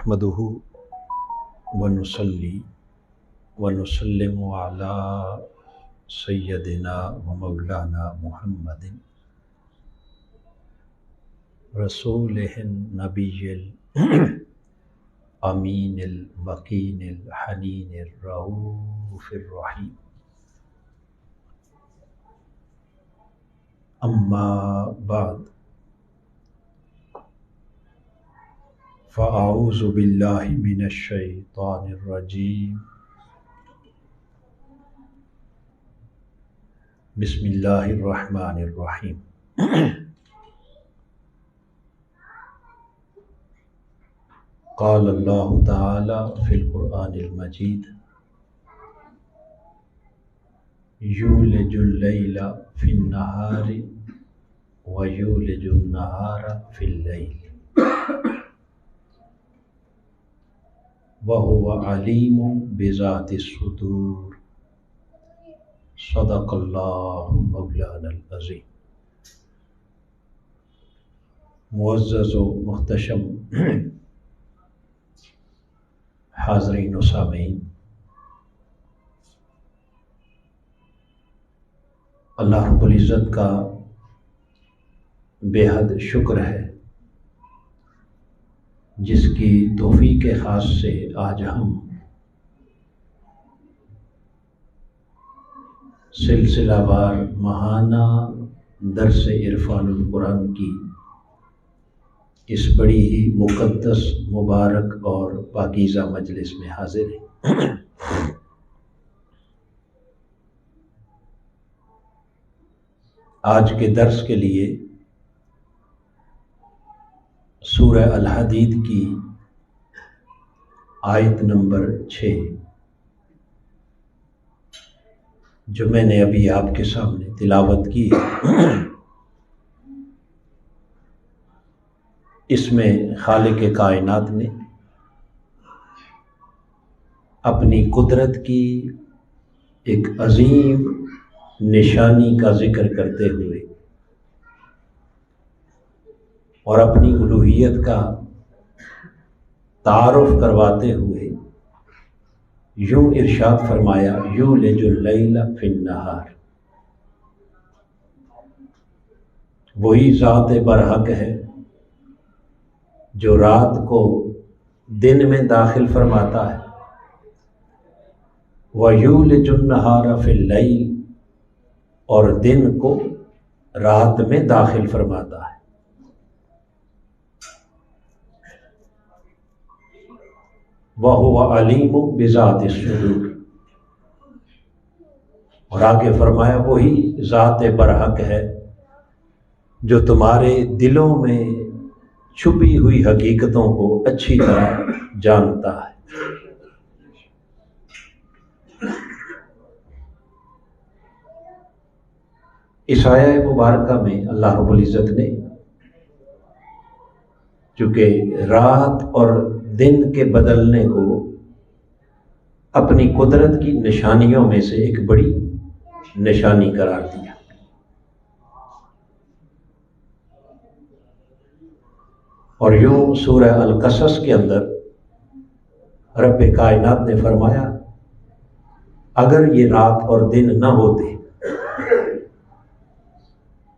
نحمده ونصلي ونسلم على سيدنا ومولانا محمد رسوله النبي الأمين المكين الحنين الرؤوف الرحيم. أما بعد فأعوذ بالله من الشيطان الرجيم. بسم الله الرحمن الرحيم. قال الله تعالى في القرآن المجيد: يولج الليل في النهار ويولج النهار في الليل وهو عليم بذات الصدور. صدق اللہ مولانا العظیم. معزز و محتشم حاضرین و سامعین، اللہ رب العزت کا بے حد شکر ہے جس کی توفیق خاص سے آج ہم سلسلہ وار ماہانہ درس عرفان القرآن کی اس بڑی ہی مقدس، مبارک اور پاکیزہ مجلس میں حاضر ہیں۔ آج کے درس کے لیے سورہ الحدید کی آیت نمبر 6 جو میں نے ابھی آپ کے سامنے تلاوت کی ہے، اس میں خالق کائنات نے اپنی قدرت کی ایک عظیم نشانی کا ذکر کرتے ہوئے اور اپنی الوہیت کا تعارف کرواتے ہوئے یوں ارشاد فرمایا: یولج اللیل فی النہار. وہی ذات برحق ہے جو رات کو دن میں داخل فرماتا ہے، وَيُولِجُ النَّهَارَ فِي اللَّيْلِ، اور دن کو رات میں داخل فرماتا ہے۔ وَهُوَ عَلِيمٌ بِذَاتِ الصُّدُورِ، اور آگے فرمایا وہی ذات برحق ہے جو تمہارے دلوں میں چھپی ہوئی حقیقتوں کو اچھی طرح جانتا ہے۔ اس آیہ مبارکہ میں اللہ رب العزت نے چونکہ رات اور دن کے بدلنے کو اپنی قدرت کی نشانیوں میں سے ایک بڑی نشانی قرار دیا۔ اور یوں سورہ القصص کے اندر رب کائنات نے فرمایا اگر یہ رات اور دن نہ ہوتے،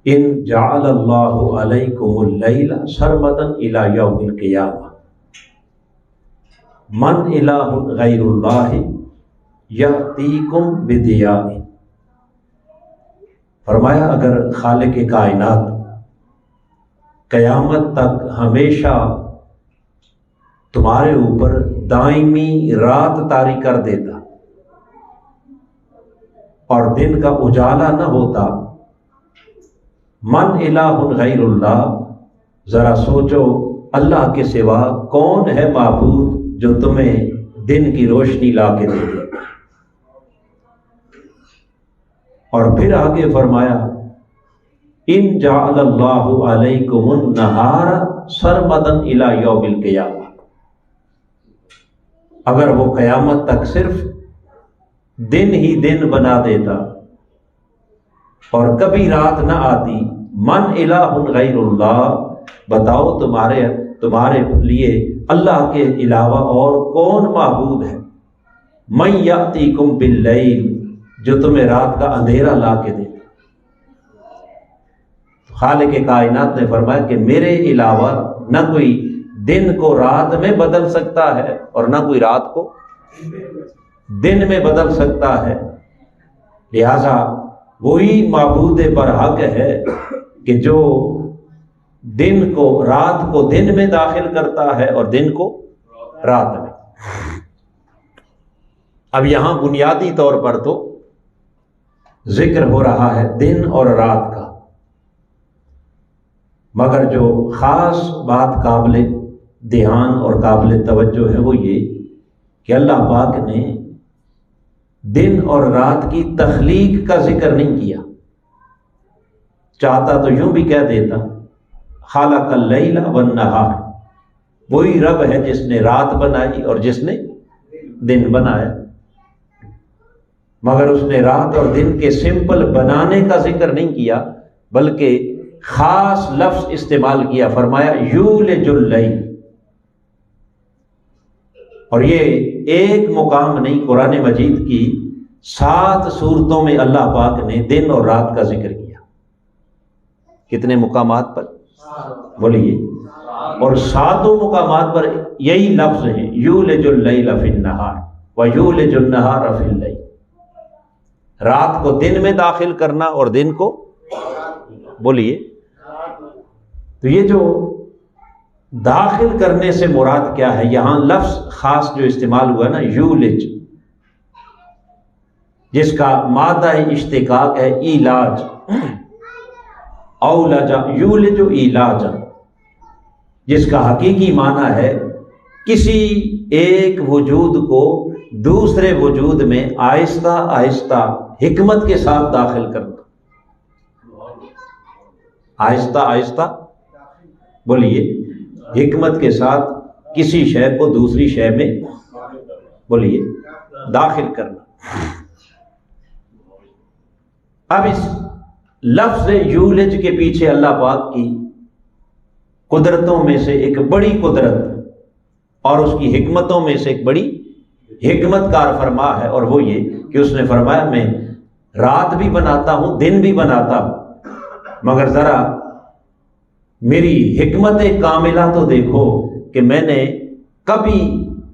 ان جعل اللہ علیکم اللیل سرمدا الی یوم القیامہ من الہ غیر اللہ یأتیکم بضیاء. فرمایا اگر خالق کائنات قیامت تک ہمیشہ تمہارے اوپر دائمی رات طاری کر دیتا اور دن کا اجالا نہ ہوتا، من الہ غیر اللہ، ذرا سوچو اللہ کے سوا کون ہے معبود جو تمہیں دن کی روشنی لا کے دے دے۔ اور پھر آگے فرمایا ان جعل اللہ علیکم النہار سرمدا الی یوم القیامہ، اگر وہ قیامت تک صرف دن ہی دن بنا دیتا اور کبھی رات نہ آتی، من الہ غیر اللہ، بتاؤ تمہارے تمہارے لیے اللہ کے علاوہ اور کون معبود ہے؟ من یاتیکم باللیل، جو تمہیں رات کا اندھیرا لا کے دے۔ خالق کائنات نے فرمایا کہ میرے علاوہ نہ کوئی دن کو رات میں بدل سکتا ہے اور نہ کوئی رات کو دن میں بدل سکتا ہے، لہذا وہی معبود برحق ہے کہ جو دن کو رات کو دن میں داخل کرتا ہے اور دن کو رات میں۔ اب یہاں بنیادی طور پر تو ذکر ہو رہا ہے دن اور رات کا، مگر جو خاص بات قابل دھیان اور قابل توجہ ہے وہ یہ کہ اللہ پاک نے دن اور رات کی تخلیق کا ذکر نہیں کیا۔ چاہتا تو یوں بھی کہہ دیتا خالق اللیل والنہار، وہی رب ہے جس نے رات بنائی اور جس نے دن بنایا، مگر اس نے رات اور دن کے سمپل بنانے کا ذکر نہیں کیا، بلکہ خاص لفظ استعمال کیا، فرمایا یولج اللیل۔ اور یہ ایک مقام نہیں، قرآن مجید کی 7 سورتوں میں اللہ پاک نے دن اور رات کا ذکر کیا۔ کتنے مقامات پر؟ بولیے۔ اور 7 مقامات پر یہی لفظ ہیں، یولج اللیل فی النہار ویولج النہار فی اللیل، رات کو دن میں داخل کرنا اور دن کو، بولیے۔ تو یہ جو داخل کرنے سے مراد کیا ہے؟ یہاں لفظ خاص جو استعمال ہوا نا یولج، جس کا مادہ اشتقاق ہے ایلاج، اولج یولج ایلاج، جس کا حقیقی معنی ہے کسی ایک وجود کو دوسرے وجود میں آہستہ آہستہ حکمت کے ساتھ داخل کرنا، آہستہ آہستہ، بولیے، حکمت کے ساتھ کسی شے کو دوسری شے میں، بولیے، داخل کرنا۔ اب اس لفظ یولج کے پیچھے اللہ پاک کی قدرتوں میں سے ایک بڑی قدرت اور اس کی حکمتوں میں سے ایک بڑی حکمت کار فرما ہے، اور وہ یہ کہ اس نے فرمایا میں رات بھی بناتا ہوں دن بھی بناتا ہوں، مگر ذرا میری حکمت کاملہ تو دیکھو کہ میں نے کبھی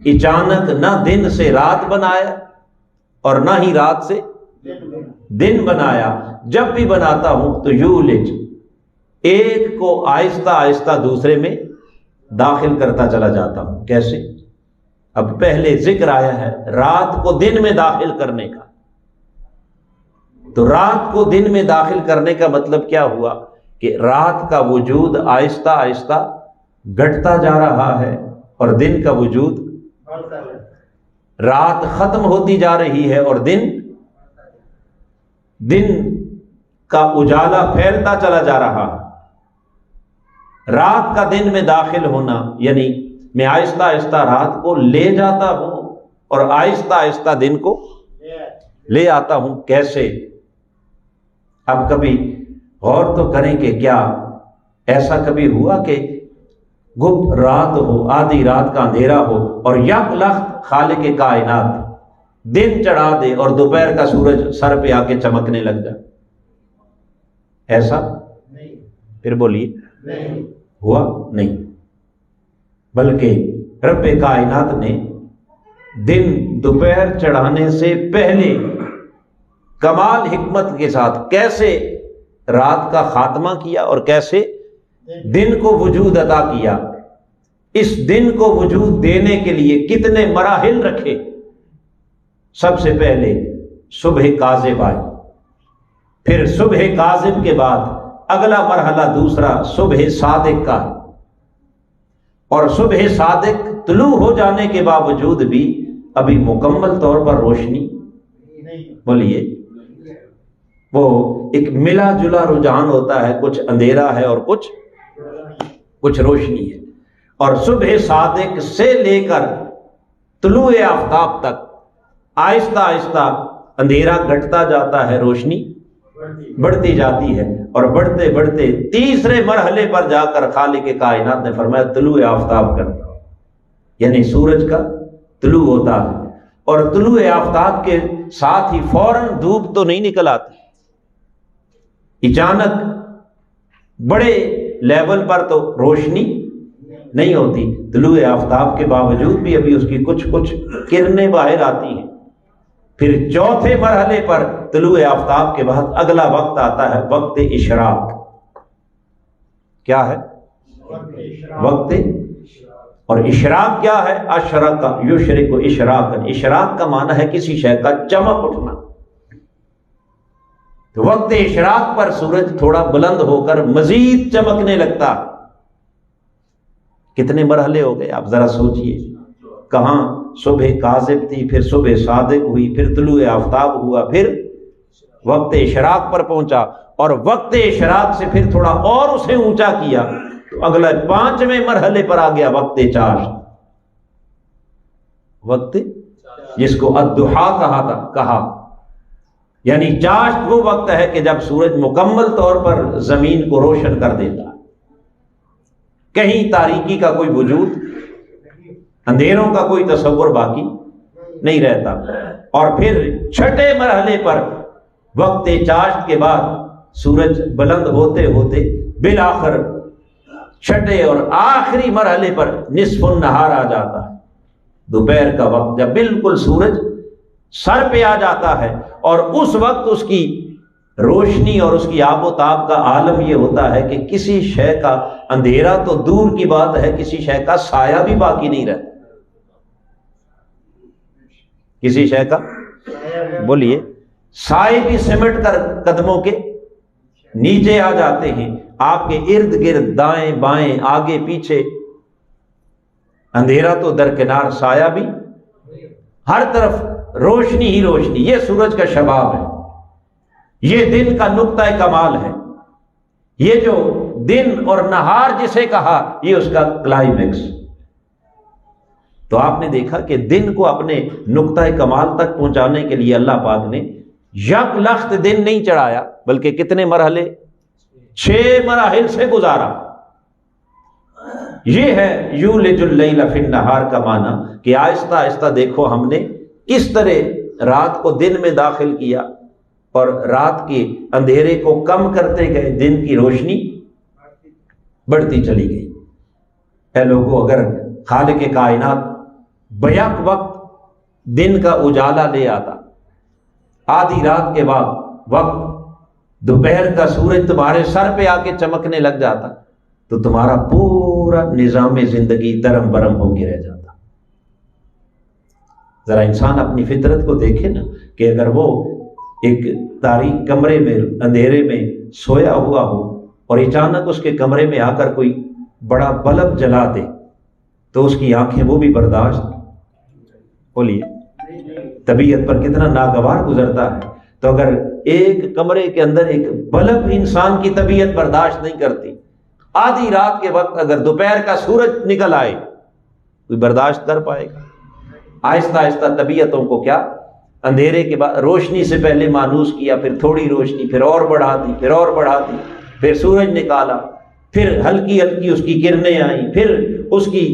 اچانک نہ دن سے رات بنایا اور نہ ہی رات سے دن بنایا۔ جب بھی بناتا ہوں تو یولج، ایک کو آہستہ آہستہ دوسرے میں داخل کرتا چلا جاتا ہوں۔ کیسے؟ اب پہلے ذکر آیا ہے رات کو دن میں داخل کرنے کا، تو رات کو دن میں داخل کرنے کا مطلب کیا ہوا کہ رات کا وجود آہستہ آہستہ گھٹتا جا رہا ہے اور دن کا وجود، رات ختم ہوتی جا رہی ہے اور دن کا اجالا پھیلتا چلا جا رہا ہے۔ رات کا دن میں داخل ہونا یعنی میں آہستہ آہستہ رات کو لے جاتا ہوں اور آہستہ آہستہ دن کو لے آتا ہوں۔ کیسے؟ اب کبھی غور تو کریں کہ کیا ایسا کبھی ہوا کہ گپ رات ہو، آدھی رات کا اندھیرا ہو اور یک لخت خالق کائنات دن چڑھا دے اور دوپہر کا سورج سر پہ آ کے چمکنے لگ جائے؟ ایسا نہیں، پھر بولیے، ہوا نہیں، بلکہ رب کائنات نے دن دوپہر چڑھانے سے پہلے کمال حکمت کے ساتھ کیسے رات کا خاتمہ کیا اور کیسے دن کو وجود عطا کیا، اس دن کو وجود دینے کے لیے کتنے مراحل رکھے۔ سب سے پہلے صبح کاذب آئی، پھر صبح کاذب کے بعد اگلا مرحلہ دوسرا صبح صادق کا ہے، اور صبح صادق طلوع ہو جانے کے باوجود بھی ابھی مکمل طور پر روشنی، بولیے، وہ ایک ملا جلا رجحان ہوتا ہے، کچھ اندھیرا ہے اور کچھ روشنی ہے، اور صبح صادق سے لے کر طلوع آفتاب تک آہستہ آہستہ اندھیرا گھٹتا جاتا ہے، روشنی بڑھتی جاتی ہے، اور بڑھتے بڑھتے تیسرے مرحلے پر جا کر خالق کائنات نے فرمایا طلوع آفتاب کرتا، یعنی سورج کا طلوع ہوتا ہے، اور طلوع آفتاب کے ساتھ ہی فوراً دھوپ تو نہیں نکل آتی، اچانک بڑے لیول پر تو روشنی نہیں ہوتی، طلوع آفتاب کے باوجود بھی ابھی اس کی کچھ کرنیں باہر آتی ہیں۔ پھر چوتھے مرحلے پر طلوع آفتاب کے بعد اگلا وقت آتا ہے وقت اشراق۔ کیا ہے؟ وقت، اور اشراق کیا ہے؟ اشرق یشرق اشراقا، اشراق کا معنی ہے کسی شے کا چمک اٹھنا۔ تو وقت اشراق پر سورج تھوڑا بلند ہو کر مزید چمکنے لگتا۔ کتنے مرحلے ہو گئے آپ ذرا سوچئے، کہاں صبح کاذب تھی، پھر صبح صادق ہوئی، پھر طلوع آفتاب ہوا، پھر وقت اشراق پر پہنچا، اور وقت اشراق سے پھر تھوڑا اور اسے اونچا کیا تو اگلا 5ویں مرحلے پر آ گیا وقت چاشت، وقت جس کو الضحیٰ کہا، یعنی چاشت وہ وقت ہے کہ جب سورج مکمل طور پر زمین کو روشن کر دیتا ہے، کہیں تاریکی کا کوئی وجود، اندھیروں کا کوئی تصور باقی نہیں رہتا۔ اور پھر 6 مرحلے پر وقت چاشت کے بعد سورج بلند ہوتے ہوتے بالآخر 6 اور آخری مرحلے پر نصف النہار آ جاتا ہے، دوپہر کا وقت، جب بالکل سورج سر پہ آ جاتا ہے، اور اس وقت اس کی روشنی اور اس کی آب و تاب کا عالم یہ ہوتا ہے کہ کسی شے کا اندھیرا تو دور کی بات ہے، کسی شے کا سایہ بھی باقی نہیں رہتا، کسی شے کا، بولیے، سائے بھی سمٹ کر قدموں کے نیچے آ جاتے ہیں، آپ کے ارد گرد دائیں بائیں آگے پیچھے اندھیرا تو درکنار، سایہ بھی، ہر طرف روشنی ہی روشنی۔ یہ سورج کا شباب ہے، یہ دن کا نقطہ کمال ہے، یہ جو دن اور نہار جسے کہا یہ اس کا کلائمیکس۔ تو آپ نے دیکھا کہ دن کو اپنے نقطہ کمال تک پہنچانے کے لیے اللہ پاک نے یک لخت دن نہیں چڑھایا، بلکہ کتنے مرحلے؟ 6 مراحل سے گزارا۔ یہ ہے یولج اللیل فی النہار کا معنی، کہ آہستہ آہستہ دیکھو ہم نے کس طرح رات کو دن میں داخل کیا، اور رات کے اندھیرے کو کم کرتے گئے، دن کی روشنی بڑھتی چلی گئی۔ اے لوگوں، اگر خالق کائنات بیک وقت دن کا اجالا لے آتا، آدھی رات کے بعد وقت دوپہر کا سورج تمہارے سر پہ آ کے چمکنے لگ جاتا، تو تمہارا پورا نظام زندگی درم برم ہو کے رہ جاتا۔ ذرا انسان اپنی فطرت کو دیکھے نا، کہ اگر وہ ایک تاریک کمرے میں اندھیرے میں سویا ہوا ہو، اور اچانک اس کے کمرے میں آ کر کوئی بڑا بلب جلا دے، تو اس کی آنکھیں وہ بھی برداشت، بولیے، طبیعت پر کتنا ناگوار گزرتا ہے۔ تو اگر ایک کمرے کے اندر ایک بلب انسان کی طبیعت برداشت نہیں کرتی، آدھی رات کے وقت اگر دوپہر کا سورج نکل آئے، کوئی برداشت کر پائے گا؟ آہستہ آہستہ طبیعتوں کو کیا، اندھیرے کے بعد روشنی سے پہلے مانوس کیا، پھر تھوڑی روشنی، پھر اور بڑھا دی، پھر اور بڑھا دی، پھر سورج نکالا، پھر ہلکی ہلکی اس کی کرنیں آئیں، پھر اس کی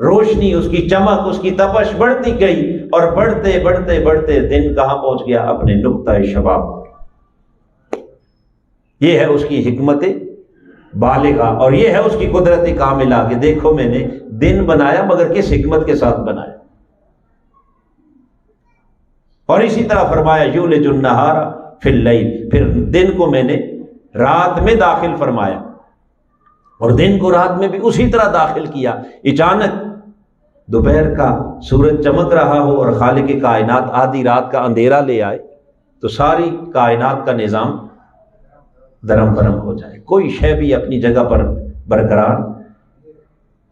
روشنی، اس کی چمک، اس کی تپش بڑھتی گئی، اور بڑھتے بڑھتے بڑھتے دن کہاں پہنچ گیا؟ اپنے نقطہ شباب۔ یہ ہے اس کی حکمت بالغہ، اور یہ ہے اس کی قدرت کاملہ، کہ دیکھو میں نے دن بنایا مگر کس حکمت کے ساتھ بنایا۔ اور اسی طرح فرمایا یولج النہار فی اللیل، پھر دن کو میں نے رات میں داخل فرمایا، اور دن کو رات میں بھی اسی طرح داخل کیا۔ اچانک دوپہر کا سورج چمک رہا ہو اور خالق کائنات آدھی رات کا اندھیرا لے آئے، تو ساری کائنات کا نظام درم برم ہو جائے، کوئی شے بھی اپنی جگہ پر برقرار۔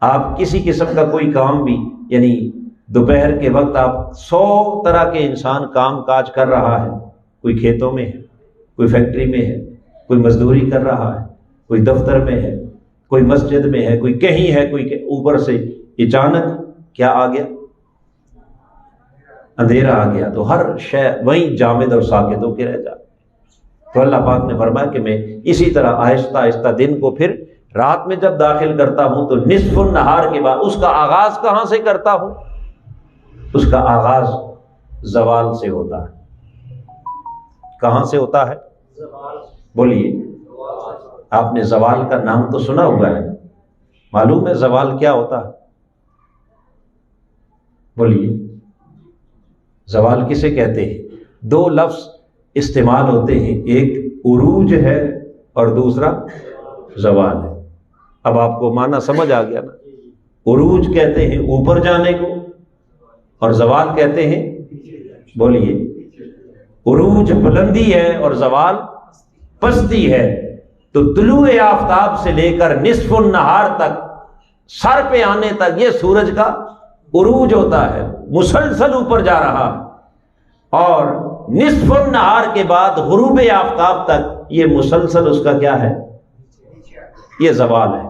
آپ کسی قسم کا کوئی کام بھی، یعنی دوپہر کے وقت آپ 100 طرح کے انسان کام کاج کر رہا ہے، کوئی کھیتوں میں ہے، کوئی فیکٹری میں ہے، کوئی مزدوری کر رہا ہے، کوئی دفتر میں ہے، کوئی مسجد میں ہے، کوئی کہیں ہے، کوئی اوپر سے اچانک کیا آ گیا؟ اندھیرا آ گیا، تو ہر شے وہیں جامد اور ساکت ہو کے رہ جاتا۔ تو اللہ پاک نے فرمایا کہ میں اسی طرح آہستہ آہستہ دن کو پھر رات میں جب داخل کرتا ہوں تو نصف النہار کے بعد اس کا آغاز کہاں سے کرتا ہوں؟ اس کا آغاز زوال سے ہوتا ہے۔ کہاں سے ہوتا ہے؟ بولیے، آپ نے زوال کا نام تو سنا ہوگا ہے، معلوم ہے زوال کیا ہوتا ہے؟ بولیے، زوال کسے کہتے ہیں؟ دو لفظ استعمال ہوتے ہیں، ایک عروج ہے اور دوسرا زوال ہے۔ اب آپ کو معنی سمجھ آ گیا نا؟ عروج کہتے ہیں اوپر جانے کو اور زوال کہتے ہیں، بولیے، عروج بلندی ہے اور زوال پستی ہے۔ تو طلوع آفتاب سے لے کر نصف النہار تک، سر پہ آنے تک یہ سورج کا عروج ہوتا ہے، مسلسل اوپر جا رہا ہے، اور نصف النہار کے بعد غروب آفتاب تک یہ مسلسل اس کا کیا ہے؟ یہ زوال ہے۔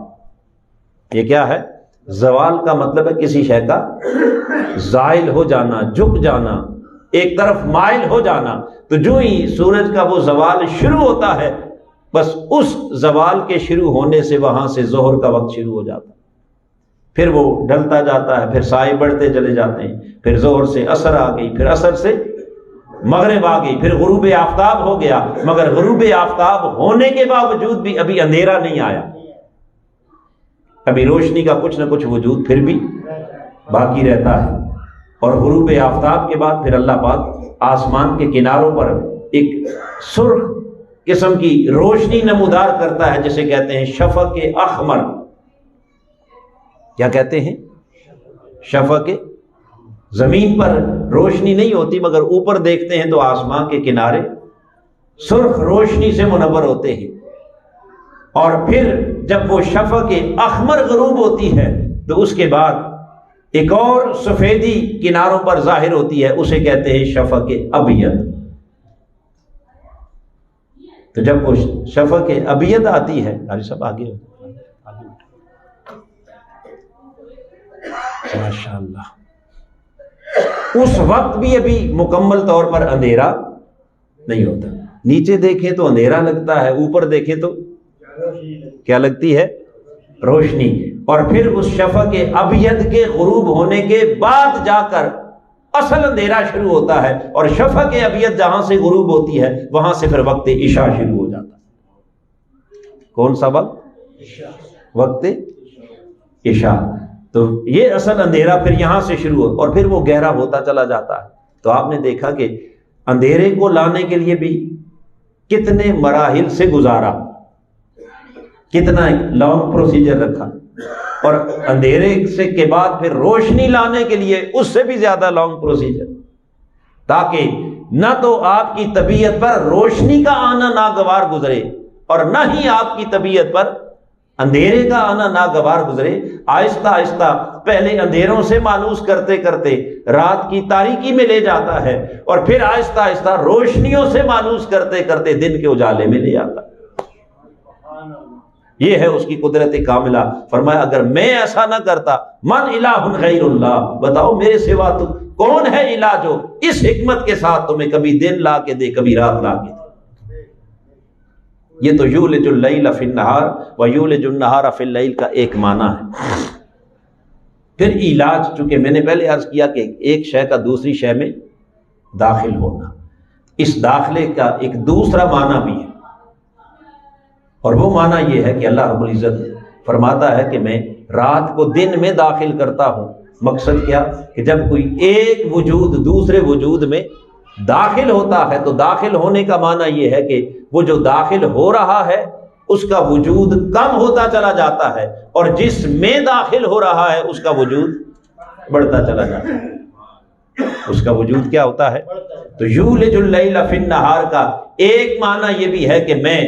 یہ کیا ہے؟ زوال کا مطلب ہے کسی شے کا زائل ہو جانا، جھک جانا، ایک طرف مائل ہو جانا۔ تو جو ہی سورج کا وہ زوال شروع ہوتا ہے، بس اس زوال کے شروع ہونے سے وہاں سے ظہر کا وقت شروع ہو جاتا ہے، پھر وہ ڈھلتا جاتا ہے، پھر سائے بڑھتے چلے جاتے ہیں، پھر ظہر سے عصر آ گئی، پھر عصر سے مغرب آ گئی، پھر غروب آفتاب ہو گیا۔ مگر غروب آفتاب ہونے کے باوجود بھی ابھی اندھیرا نہیں آیا، ابھی روشنی کا کچھ نہ کچھ وجود پھر بھی باقی رہتا ہے۔ اور غروب آفتاب کے بعد پھر اللہ پاک آسمان کے کناروں پر ایک سرخ قسم کی روشنی نمودار کرتا ہے، جسے کہتے ہیں شفق احمر۔ کیا کہتے ہیں؟ شفق۔ زمین پر روشنی نہیں ہوتی، مگر اوپر دیکھتے ہیں تو آسمان کے کنارے سرخ روشنی سے منور ہوتے ہیں۔ اور پھر جب وہ شفق احمر غروب ہوتی ہے تو اس کے بعد ایک اور سفیدی کناروں پر ظاہر ہوتی ہے، اسے کہتے ہیں شفق ابیض۔ تو جب وہ شفق ابیض آتی ہے، سب آگے ماشاءاللہ، اس وقت بھی ابھی مکمل طور پر اندھیرا نہیں ہوتا۔ نیچے دیکھیں تو اندھیرا لگتا ہے، اوپر دیکھیں تو کیا لگتی ہے؟ روشنی۔ اور پھر اس شفق ابیض کے غروب ہونے کے بعد جا کر اصل اندھیرا شروع ہوتا ہے، اور شفق ابیض جہاں سے غروب ہوتی ہے وہاں سے پھر وقت عشاء شروع ہو جاتا ہے۔ کون سا وقت؟ وقت عشاء۔ تو یہ اصل اندھیرا پھر یہاں سے شروع ہو اور پھر وہ گہرا ہوتا چلا جاتا ہے۔ تو آپ نے دیکھا کہ اندھیرے کو لانے کے لیے بھی کتنے مراحل سے گزارا، کتنا لانگ پروسیجر رکھا، اور اندھیرے سے کے بعد پھر روشنی لانے کے لیے اس سے بھی زیادہ لانگ پروسیجر، تاکہ نہ تو آپ کی طبیعت پر روشنی کا آنا ناگوار گزرے اور نہ ہی آپ کی طبیعت پر اندھیرے کا آنا ناگوار گزرے۔ آہستہ آہستہ پہلے اندھیروں سے مانوس کرتے کرتے رات کی تاریکی میں لے جاتا ہے، اور پھر آہستہ آہستہ روشنیوں سے مانوس کرتے کرتے دن کے اجالے میں لے آتا ہے۔ یہ ہے اس کی قدرت کاملہ۔ فرمایا اگر میں ایسا نہ کرتا، من الہ غیر اللہ، بتاؤ میرے سوا تو کون ہے الہ جو اس حکمت کے ساتھ تمہیں کبھی دن لا کے دے، کبھی رات لا کے دے۔ یہ تو یولج اللیل فی النہار و یولج النہار فی اللیل کا ایک معنی ہے۔ پھر علاج، چونکہ میں نے پہلے عرض کیا کہ ایک شے کا دوسری شے میں داخل ہونا، اس داخلے کا ایک دوسرا معنی بھی ہے، اور وہ معنی یہ ہے کہ اللہ رب العزت فرماتا ہے کہ میں رات کو دن میں داخل کرتا ہوں۔ مقصد کیا؟ کہ جب کوئی ایک وجود دوسرے وجود میں داخل ہوتا ہے تو داخل ہونے کا معنی یہ ہے کہ وہ جو داخل ہو رہا ہے اس کا وجود کم ہوتا چلا جاتا ہے، اور جس میں داخل ہو رہا ہے اس کا وجود بڑھتا چلا جاتا ہے۔ اس کا وجود کیا ہوتا ہے؟ تو یولج اللیل فی النہار کا ایک معنی یہ بھی ہے کہ میں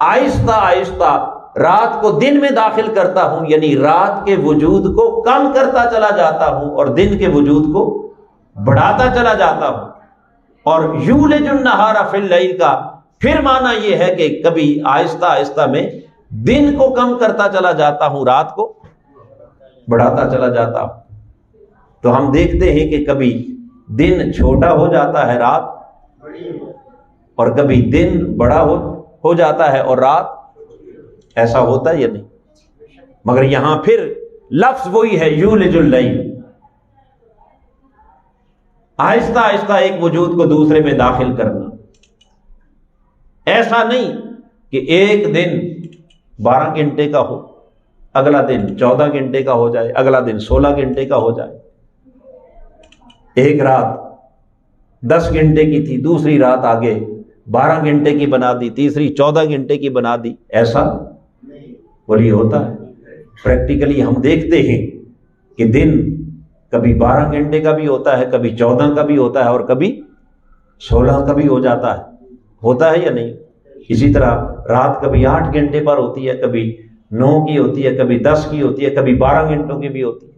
آہستہ آہستہ رات کو دن میں داخل کرتا ہوں، یعنی رات کے وجود کو کم کرتا چلا جاتا ہوں اور دن کے وجود کو بڑھاتا چلا جاتا ہوں۔ اور یولج النہار فی اللیل کا پھر معنی یہ ہے کہ کبھی آہستہ آہستہ میں دن کو کم کرتا چلا جاتا ہوں، رات کو بڑھاتا چلا جاتا ہوں۔ تو ہم دیکھتے ہیں کہ کبھی دن چھوٹا ہو جاتا ہے، رات اور کبھی دن بڑا ہو جاتا ہے اور رات، ایسا ہوتا ہے یا نہیں؟ مگر یہاں پھر لفظ وہی ہے، یولج اللیل، آہستہ آہستہ ایک وجود کو دوسرے میں داخل کرنا. ایسا نہیں کہ ایک دن 12 گھنٹے کا ہو، اگلا دن 14 گھنٹے کا ہو جائے، اگلا دن 16 گھنٹے کا ہو جائے. ایک رات 10 گھنٹے کی تھی، دوسری رات آگے 12 گھنٹے کی بنا دی، تیسری 14 گھنٹے کی بنا دی. ایسا وہی ہوتا ہے. پریکٹیکلی ہم دیکھتے ہیں کہ دن کبھی 12 گھنٹے کا بھی ہوتا ہے، کبھی 14 کا بھی ہوتا ہے، اور کبھی 16 کا بھی ہو جاتا ہے. ہوتا ہے یا نہیں؟ اسی طرح رات کبھی 8 گھنٹے پر ہوتی ہے، کبھی 9 کی ہوتی ہے، کبھی 10 کی ہوتی ہے، کبھی 12 گھنٹوں کی بھی ہوتی ہے.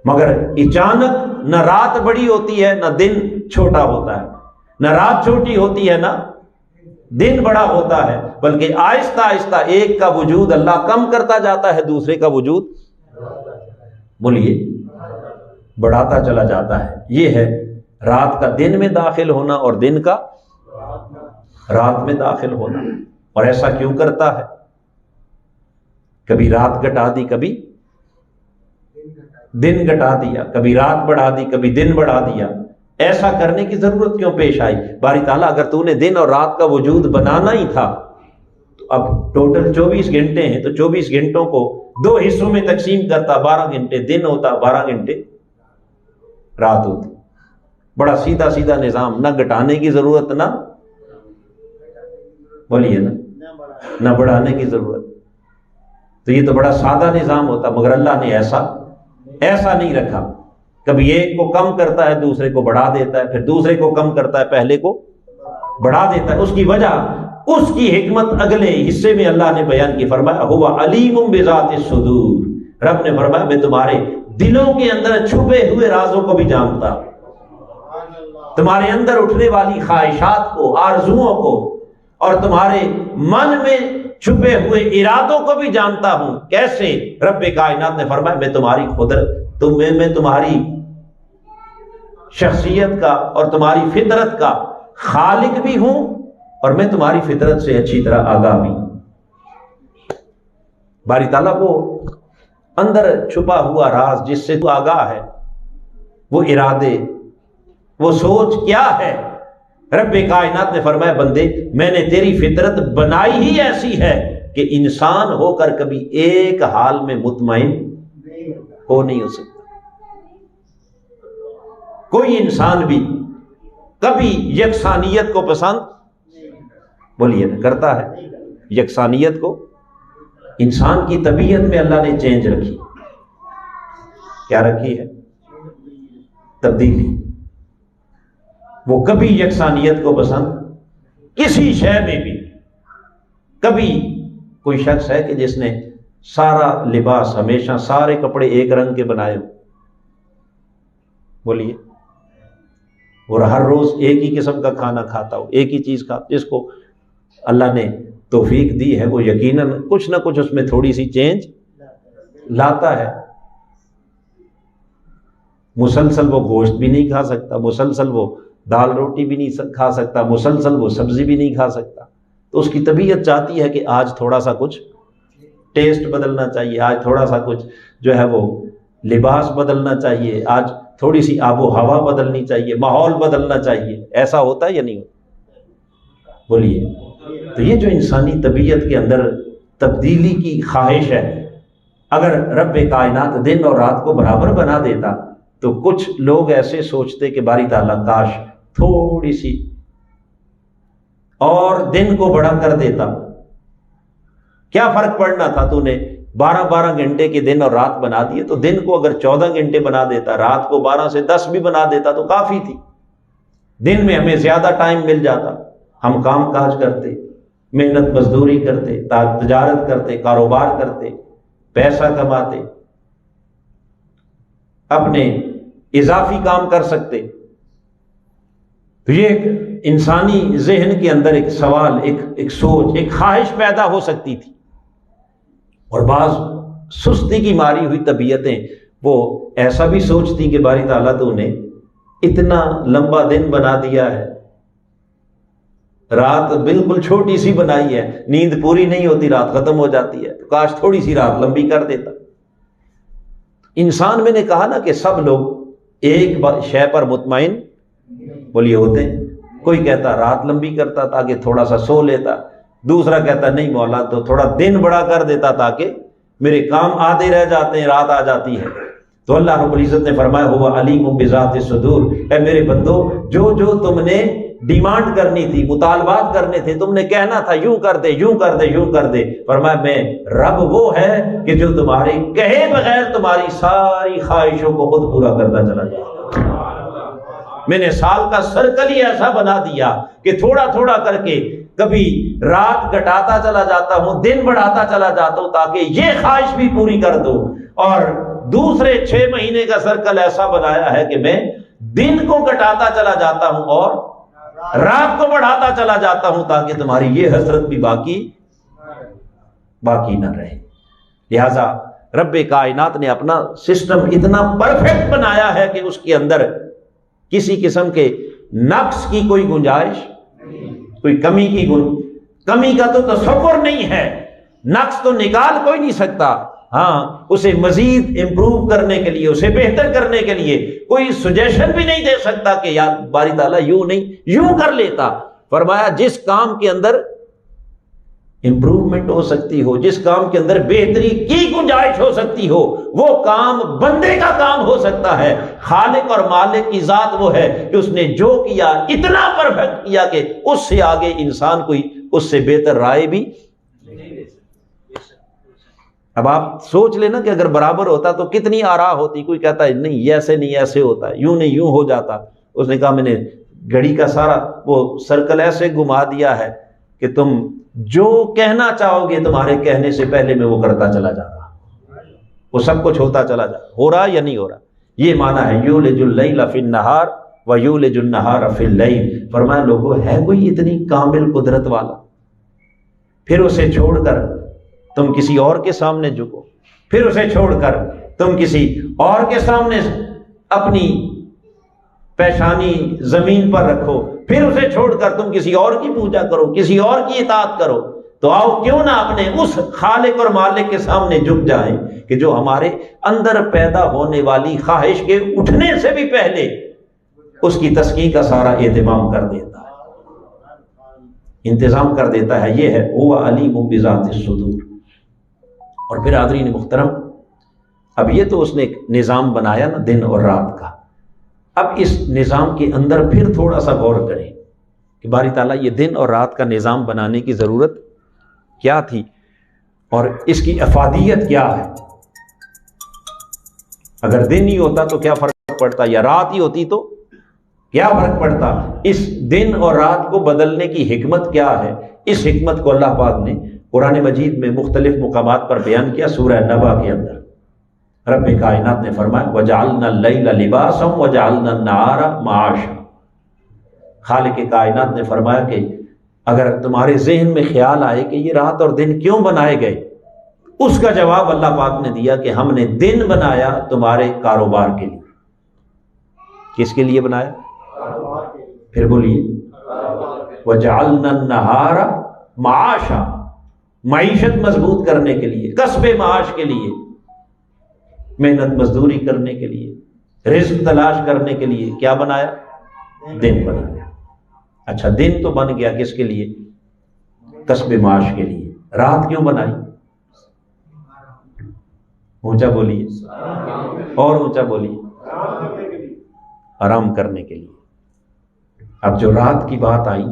مگر اچانک نہ رات بڑی ہوتی ہے نہ دن چھوٹا ہوتا ہے، نہ رات چھوٹی ہوتی ہے نہ دن بڑا ہوتا ہے، بلکہ آہستہ آہستہ ایک کا وجود اللہ کم کرتا جاتا ہے، دوسرے کا وجود بولیے بڑھاتا چلا جاتا ہے. یہ ہے رات کا دن میں داخل ہونا اور دن کا رات میں داخل ہونا. اور ایسا کیوں کرتا ہے؟ کبھی رات گھٹا دی، کبھی دن گھٹا دیا، کبھی رات بڑھا دی، کبھی دن بڑھا دیا. ایسا کرنے کی ضرورت کیوں پیش آئی؟ باری تعالیٰ اگر تو نے دن اور رات کا وجود بنانا ہی تھا تو اب ٹوٹل 24 گھنٹے ہیں، تو 24 گھنٹوں کو 2 حصوں میں تقسیم کرتا، 12 گھنٹے دن ہوتا، 12 گھنٹے رات ہوتی. بڑا سیدھا سیدھا نظام، نہ گھٹانے کی ضرورت، نہ بولیے نہ بڑھانے کی ضرورت. تو یہ تو بڑا سادہ نظام ہوتا، مگر اللہ نے ایسا نہیں رکھا. کبھی ایک کو کم کرتا ہے، دوسرے کو بڑھا دیتا ہے، پھر دوسرے کو کم کرتا ہے، پہلے کو بڑھا دیتا ہے. اس کی وجہ، اس کی حکمت اگلے حصے میں اللہ نے بیان کی. فرمایا ہوا علیم بذات الصدور، رب نے فرمایا میں تمہارے دلوں کے اندر چھپے ہوئے رازوں کو بھی جانتا ہوں، تمہارے اندر اٹھنے والی خواہشات کو، آرزوؤں کو، اور تمہارے من میں چھپے ہوئے ارادوں کو بھی جانتا ہوں. کیسے؟ رب کائنات نے فرمایا میں تمہاری قدرت، میں تمہاری شخصیت کا اور تمہاری فطرت کا خالق بھی ہوں، اور میں تمہاری فطرت سے اچھی طرح آگاہ بھی ہوں. باری تعالیٰ کو اندر چھپا ہوا راز جس سے تو آگاہ ہے، وہ ارادے، وہ سوچ کیا ہے؟ رب کائنات نے فرمایا بندے میں نے تیری فطرت بنائی ہی ایسی ہے کہ انسان ہو کر کبھی ایک حال میں مطمئن ہو نہیں ہو سکتا. کوئی انسان بھی کبھی یکسانیت کو پسند بولیے نا کرتا ہے. یکسانیت کو انسان کی طبیعت میں اللہ نے چینج رکھی. کیا رکھی ہے؟ تبدیلی. وہ کبھی یکسانیت کو پسند کسی شے میں بھی. کبھی کوئی شخص ہے کہ جس نے سارا لباس ہمیشہ سارے کپڑے ایک رنگ کے بنائے ہو، بولیے، اور ہر روز ایک ہی قسم کا کھانا کھاتا ہو، ایک ہی چیز کھاتا. جس کو اللہ نے توفیق دی ہے وہ یقیناً کچھ نہ کچھ اس میں تھوڑی سی چینج لاتا ہے. مسلسل وہ گوشت بھی نہیں کھا سکتا، مسلسل وہ دال روٹی بھی نہیں کھا سکتا، مسلسل وہ سبزی بھی نہیں کھا سکتا. تو اس کی طبیعت چاہتی ہے کہ آج تھوڑا سا کچھ ٹیسٹ بدلنا چاہیے، آج تھوڑا سا کچھ جو ہے وہ لباس بدلنا چاہیے، آج تھوڑی سی آب و ہوا بدلنی چاہیے، ماحول بدلنا چاہیے. ایسا ہوتا ہے یا نہیں ہوتا؟ بولیے. تو یہ جو انسانی طبیعت کے اندر تبدیلی کی خواہش ہے، اگر رب کائنات دن اور رات کو برابر بنا دیتا تو کچھ لوگ ایسے سوچتے کہ باری تعالیٰ کاش تھوڑی سی اور دن کو بڑا کر دیتا. کیا فرق پڑنا تھا؟ تو نے 12 گھنٹے کے دن اور رات بنا دیے، تو دن کو اگر 14 گھنٹے بنا دیتا، رات کو 12 سے 10 بھی بنا دیتا تو کافی تھی. دن میں ہمیں زیادہ ٹائم مل جاتا، ہم کام کاج کرتے، محنت مزدوری کرتے، تجارت کرتے، کاروبار کرتے، پیسہ کماتے، اپنے اضافی کام کر سکتے. تو یہ ایک انسانی ذہن کے اندر ایک سوال، ایک سوچ، ایک خواہش پیدا ہو سکتی تھی. اور بعض سستی کی ماری ہوئی طبیعتیں وہ ایسا بھی سوچتی کہ باری تعالیٰ تو نے اتنا لمبا دن بنا دیا ہے، رات بالکل چھوٹی سی بنائی ہے، نیند پوری نہیں ہوتی، رات ختم ہو جاتی ہے، کاش تھوڑی سی رات لمبی کر دیتا۔ انسان میں نے کہا نا کہ سب لوگ ایک شے پر مطمئن بولیے ہوتے ہیں۔ کوئی کہتا رات لمبی کرتا تاکہ تھوڑا سا سو لیتا، دوسرا کہتا نہیں مولا تو تھوڑا دن بڑا کر دیتا تاکہ میرے کام آدھے رہ جاتے ہیں، رات آ جاتی ہے۔ تو اللہ رب العزت نے فرمایا ہوا علیم بذات الصدور، اے میرے بندو جو جو تم نے ڈیمانڈ کرنی تھی، مطالبات کرنے تھے، تم نے کہنا تھا یوں کر دے یوں کر دے یوں کر دے، فرمایا میں رب وہ ہے کہ جو تمہارے کہے بغیر تمہاری ساری خواہشوں کو خود پورا کرتا چلا جائے۔ میں نے سال کا سرکل ہی ایسا بنا دیا کہ تھوڑا تھوڑا کر کے کبھی رات گھٹاتا چلا جاتا ہوں، دن بڑھاتا چلا جاتا ہوں تاکہ یہ خواہش بھی پوری کر دو، اور دوسرے 6 مہینے کا سرکل ایسا بنایا ہے کہ میں دن کو گھٹاتا چلا جاتا ہوں اور رات کو بڑھاتا چلا جاتا ہوں تاکہ تمہاری یہ حسرت بھی باقی نہ رہے۔ لہذا رب کائنات نے اپنا سسٹم اتنا پرفیکٹ بنایا ہے کہ اس کے اندر کسی قسم کے نقص کی کوئی گنجائش، کوئی کمی کا تو تصور نہیں ہے، نقص تو نکال کوئی نہیں سکتا، ہاں اسے مزید امپروو کرنے کے لیے، اسے بہتر کرنے کے لیے کوئی سجیشن بھی نہیں دے سکتا کہ یار باری تعالیٰ یوں نہیں یوں کر لیتا۔ فرمایا جس کام کے اندر امپروومنٹ ہو سکتی ہو، جس کام کے اندر بہتری کی گنجائش ہو سکتی ہو، وہ کام بندے کا کام ہو سکتا ہے۔ خالق اور مالک کی ذات وہ ہے کہ اس نے جو کیا اتنا پرفیکٹ کیا کہ اس سے آگے انسان کوئی اس سے بہتر رائے بھی۔ اب آپ سوچ لینا کہ اگر برابر ہوتا تو کتنی آراء ہوتی، کوئی کہتا ہے نہیں یہ ایسے نہیں ایسے ہوتا ہے، یوں نہیں یوں ہو جاتا، اس نے کہا میں نے گھڑی کا سارا وہ سرکل ایسے گھما دیا ہے کہ تم جو کہنا چاہو گے تمہارے کہنے سے پہلے میں وہ کرتا چلا جا رہا، وہ سب کچھ ہوتا چلا جا رہا، ہو رہا یا نہیں ہو رہا۔ یہ معنی ہے یولج اللیل فی النہار ویولج النہار فی اللیل۔ فرمایا لوگوں ہے کوئی اتنی کامل قدرت والا، پھر اسے چھوڑ کر تم کسی اور کے سامنے جھکو، پھر اسے چھوڑ کر تم کسی اور کے سامنے اپنی پیشانی زمین پر رکھو، پھر اسے چھوڑ کر تم کسی اور کی پوجا کرو، کسی اور کی اطاعت کرو، تو آؤ کیوں نہ اپنے اس خالق اور مالک کے سامنے جھک جائیں کہ جو ہمارے اندر پیدا ہونے والی خواہش کے اٹھنے سے بھی پہلے اس کی تسکین کا سارا اہتمام کر دیتا ہے، انتظام کر دیتا ہے۔ یہ ہے هو علیم بذات الصدور۔ اور پھر حاضرین محترم، اب یہ تو اس نے ایک نظام بنایا نا دن اور رات کا، اب اس نظام کے اندر پھر تھوڑا سا غور کریں کہ باری تعالیٰ یہ دن اور رات کا نظام بنانے کی ضرورت کیا تھی اور اس کی افادیت کیا ہے۔ اگر دن ہی ہوتا تو کیا فرق پڑتا، یا رات ہی ہوتی تو کیا فرق پڑتا؟ اس دن اور رات کو بدلنے کی حکمت کیا ہے؟ اس حکمت کو اللہ پاک نے قرآن مجید میں مختلف مقامات پر بیان کیا۔ سورہ نبا کے اندر رب کائنات نے فرمایا وَجَعَلْنَا اللَّيْلَ لِبَاسًا وَجَعَلْنَا النَّهَارَ مَعَاشًا۔ خالق کائنات نے فرمایا کہ اگر تمہارے ذہن میں خیال آئے کہ یہ رات اور دن کیوں بنائے گئے، اس کا جواب اللہ پاک نے دیا کہ ہم نے دن بنایا تمہارے کاروبار کے لیے۔ کس کے لیے بنایا؟ پھر بولیے وَجَعَلْنَا النَّهَارَ مَعَاشًا، معیشت مضبوط کرنے کے لیے، کسب معاش کے لیے، محنت مزدوری کرنے کے لیے، رزق تلاش کرنے کے لیے کیا بنایا؟ دن بنایا۔ اچھا دن تو بن گیا کس کے لیے؟ کسب معاش کے لیے۔ رات کیوں بنائی؟ اونچا بولیے اور اونچا بولیے، آرام کرنے کے لیے۔ اب جو رات کی بات آئی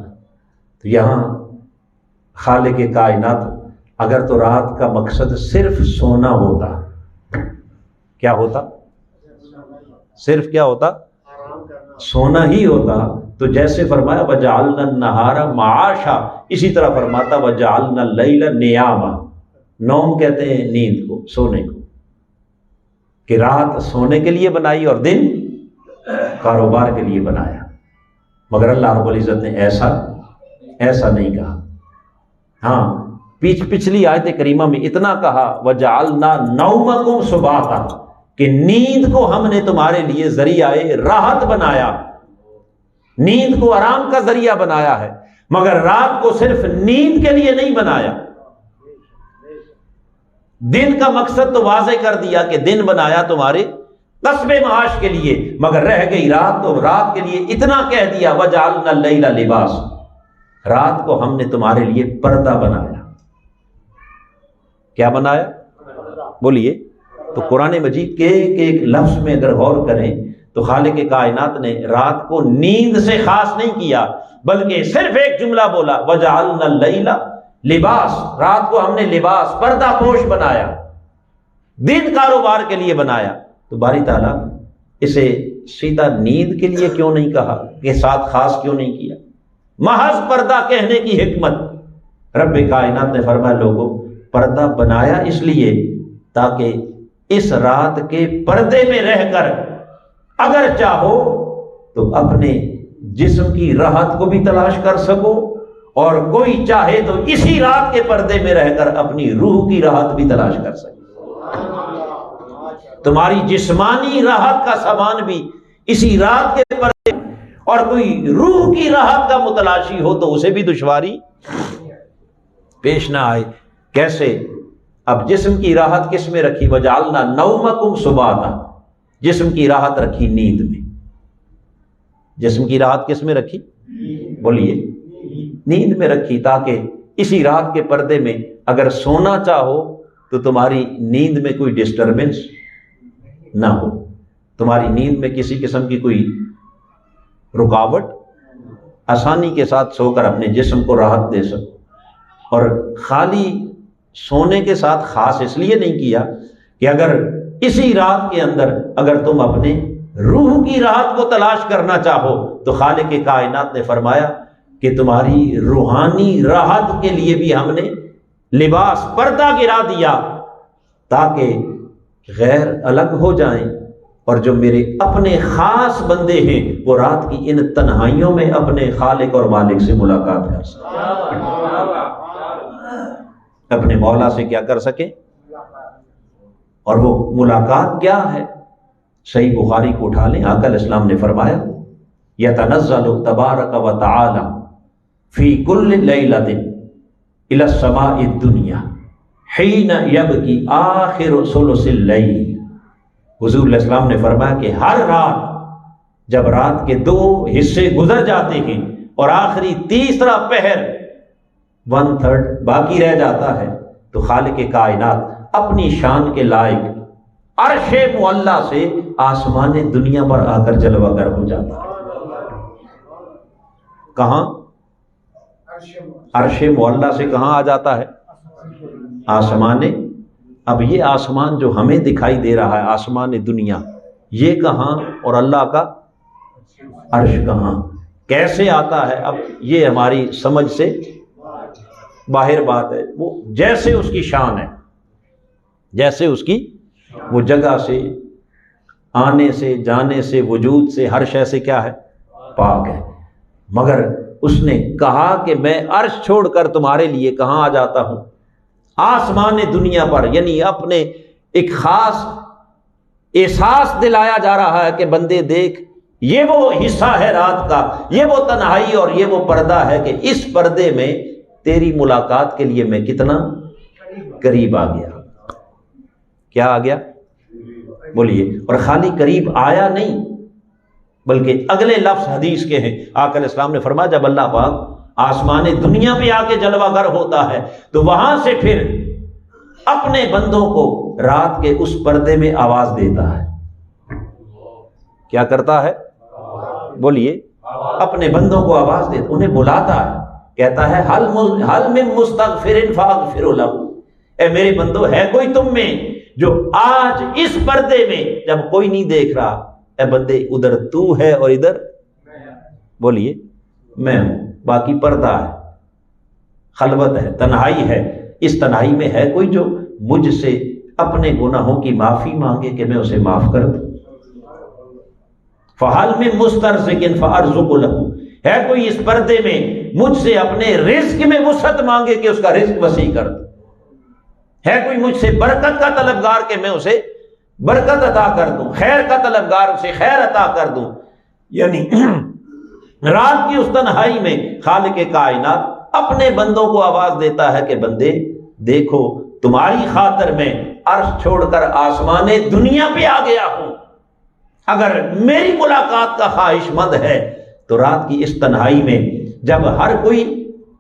تو یہاں خالق کائنات اگر تو رات کا مقصد صرف سونا ہوتا، کیا ہوتا؟ صرف کیا ہوتا؟ سونا ہی ہوتا تو جیسے فرمایا وَجَعَلْنَا النَّهَارَ مَعَاشًا، اسی طرح فرماتا وَجَعَلْنَا اللَّيْلَ نِيَامًا۔ نوم کہتے ہیں نیند کو، سونے کو، کہ رات سونے کے لیے بنائی اور دن کاروبار کے لیے بنایا۔ مگر اللہ رب العزت نے ایسا نہیں کہا۔ ہاں پچھلی آیت کریمہ میں اتنا کہا وَجَعَلْنَا نَوْمَكُمْ سُبَاتًا، کہ نیند کو ہم نے تمہارے لیے ذریعہ راحت بنایا، نیند کو آرام کا ذریعہ بنایا ہے۔ مگر رات کو صرف نیند کے لیے نہیں بنایا. دن کا مقصد تو واضح کر دیا کہ دن بنایا تمہارے کسب معاش کے لیے، مگر رہ گئی رات تو رات کے لیے اتنا کہہ دیا وَجَعَلْنَا اللَّيْلَ لِبَاسًا، رات کو ہم نے تمہارے لیے پردہ بنایا. کیا بنایا؟ بولیے. تو قرآن مجید کے ایک لفظ میں اگر غور کریں تو خالق کائنات نے رات کو نیند سے خاص نہیں کیا، بلکہ صرف ایک جملہ بولا وَجَعَلْنَا اللَّيْلَ لِبَاسًا، رات کو ہم نے لباس پردہ پوش بنایا، دن کاروبار کے لیے بنایا. تو باری تعالیٰ اسے سیدھا نیند کے لیے کیوں نہیں کہا، کے ساتھ خاص کیوں نہیں کیا؟ محض پردہ کہنے کی حکمت. رب کائنات نے فرمایا لوگوں پردہ بنایا اس لیے تاکہ اس رات کے پردے میں رہ کر اگر چاہو تو اپنے جسم کی راحت کو بھی تلاش کر سکو، اور کوئی چاہے تو اسی رات کے پردے میں رہ کر اپنی روح کی راحت بھی تلاش کر سکے. تمہاری جسمانی راحت کا سامان بھی اسی رات کے پردے، اور کوئی روح کی راحت کا متلاشی ہو تو اسے بھی دشواری پیش نہ آئے. کیسے؟ اب جسم کی راحت کس میں رکھی؟ وَجَعَلْنَا نَوْمَكُمْ سُبَاتًا، جسم کی راحت رکھی نیند میں. جسم کی راحت کس میں رکھی؟ بولیے. نیند میں رکھی، تاکہ اسی رات کے پردے میں اگر سونا چاہو تو تمہاری نیند میں کوئی ڈسٹربنس نہ ہو، تمہاری نیند میں کسی قسم کی کوئی رکاوٹ، آسانی کے ساتھ سو کر اپنے جسم کو راحت دے سکو. اور خالی سونے کے ساتھ خاص اس لیے نہیں کیا کہ اگر اسی رات کے اندر اگر تم اپنے روح کی راحت کو تلاش کرنا چاہو تو خالق کائنات نے فرمایا کہ تمہاری روحانی راحت کے لیے بھی ہم نے لباس پردہ گرا دیا، تاکہ غیر الگ ہو جائیں، اور جو میرے اپنے خاص بندے ہیں وہ رات کی ان تنہائیوں میں اپنے خالق اور مالک سے ملاقات کر سکیں، اپنے مولا سے کیا کر سکیں. اور وہ ملاقات کیا ہے؟ صحیح بخاری کو اٹھا لیں، آقا علیہ السلام نے فرمایا یتنزل تبارک و تعالی فی کل لیلۃ الی السماء الدنیا حین یبکی آخر ثلث اللیل. حضور علیہ السلام نے فرمایا کہ ہر رات جب رات کے 2 حصے گزر جاتے ہیں اور آخری تیسرا پہر 1/3 باقی رہ جاتا ہے تو خالق کائنات اپنی شان کے لائق عرش معلیٰ سے آسمان دنیا پر آ کر جلوہ گر ہو جاتا ہے. کہاں؟ عرش معلیٰ سے کہاں آ جاتا ہے؟ آسمان. اب یہ آسمان جو ہمیں دکھائی دے رہا ہے آسمان دنیا، یہ کہاں اور اللہ کا عرش کہاں؟ کیسے آتا ہے؟ اب یہ ہماری سمجھ سے باہر بات ہے. وہ جیسے اس کی شان ہے، جیسے اس کی وہ جگہ سے، آنے سے، جانے سے، وجود سے، ہر شے سے کیا ہے؟ پاک ہے. مگر اس نے کہا کہ میں عرش چھوڑ کر تمہارے لیے کہاں آ جاتا ہوں؟ آسمان دنیا پر. یعنی اپنے ایک خاص احساس دلایا جا رہا ہے کہ بندے دیکھ، یہ وہ حصہ ہے رات کا، یہ وہ تنہائی اور یہ وہ پردہ ہے کہ اس پردے میں تیری ملاقات کے لیے میں کتنا قریب آ گیا. کیا آ گیا؟ بولیے. اور خالی قریب آیا نہیں بلکہ اگلے لفظ حدیث کے ہیں. آقا علیہ السلام نے فرمایا جب اللہ پاک آسمان دنیا پہ آ کے جلوہ گر ہوتا ہے تو وہاں سے پھر اپنے بندوں کو رات کے اس پردے میں آواز دیتا ہے. کیا کرتا ہے؟ بولیے. اپنے بندوں کو آواز دیتا، انہیں بلاتا ہے، کہتا ہے حل من مستغفر فاغفر لہ. اے میرے بندو ہے کوئی تم میں جو آج اس پردے میں جب کوئی نہیں دیکھ رہا، اے بندے ادھر تو ہے اور ادھر بولیے میں ہوں، باقی پردہ ہے، خلوت ہے، تنہائی ہے. اس تنہائی میں ہے کوئی جو مجھ سے اپنے گناہوں کی معافی مانگے کہ میں اسے معاف کر دوں. فَحَلْ مِن مُسْتَرْزِقٍ فَأَرْزُقُ لَهُ. ہے کوئی اس پردے میں مجھ سے اپنے رزق میں وسعت مانگے کہ اس کا رزق وسیع کر دوں. ہے کوئی مجھ سے برکت کا طلبگار کہ میں اسے برکت عطا کر دوں، خیر کا طلبگار اسے خیر عطا کر دوں. یعنی رات کی اس تنہائی میں خالق کائنات اپنے بندوں کو آواز دیتا ہے کہ بندے دیکھو تمہاری خاطر میں عرش چھوڑ کر آسمان دنیا پہ آ گیا ہوں، اگر میری ملاقات کا خواہش مند ہے تو رات کی اس تنہائی میں جب ہر کوئی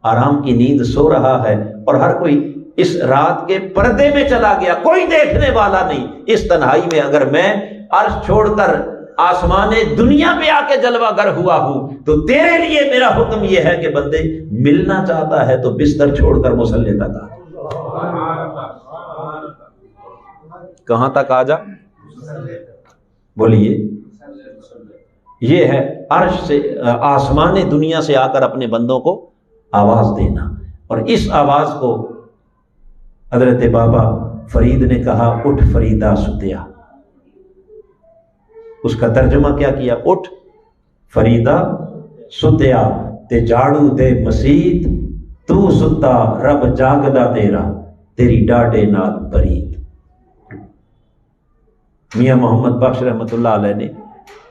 آرام کی نیند سو رہا ہے اور ہر کوئی اس رات کے پردے میں چلا گیا، کوئی دیکھنے والا نہیں، اس تنہائی میں اگر میں عرش چھوڑ کر آسمان دنیا پہ آ کے جلوہ گر ہوا ہوں تو تیرے لیے میرا حکم یہ ہے کہ بندے ملنا چاہتا ہے تو بستر چھوڑ کر مصلی تک آ، کہاں تک آ جا؟ بولیے، یہ ہے عرش سے آسمان دنیا سے آ کر اپنے بندوں کو آواز دینا۔ اور اس آواز کو حضرت بابا فرید نے کہا اٹھ فریدا ستیا، اس کا ترجمہ کیا کیا؟ اٹھ فریدا ستیا تے جھاڑو دے مسیت، تو ستا رب جاگدا تیرا، تیری ڈاڈے نال برید۔ میاں محمد بخش رحمۃ اللہ علیہ نے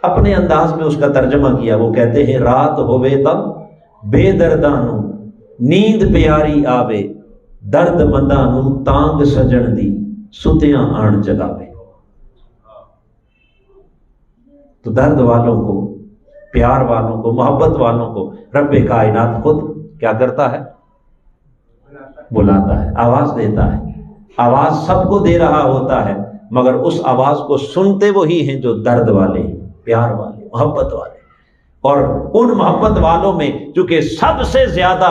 اپنے انداز میں اس کا ترجمہ کیا، وہ کہتے ہیں رات ہوئے تب بے دردانو نیند پیاری آوے، درد مندانو تانگ سجن دی ستیاں آن جگاوے۔ تو درد والوں کو، پیار والوں کو، محبت والوں کو رب کائنات خود کیا کرتا ہے؟ بلاتا ہے، آواز دیتا ہے۔ آواز سب کو دے رہا ہوتا ہے مگر اس آواز کو سنتے وہی ہیں جو درد والے، پیار والے، محبت والے۔ اور ان محبت والوں میں چونکہ سب سے زیادہ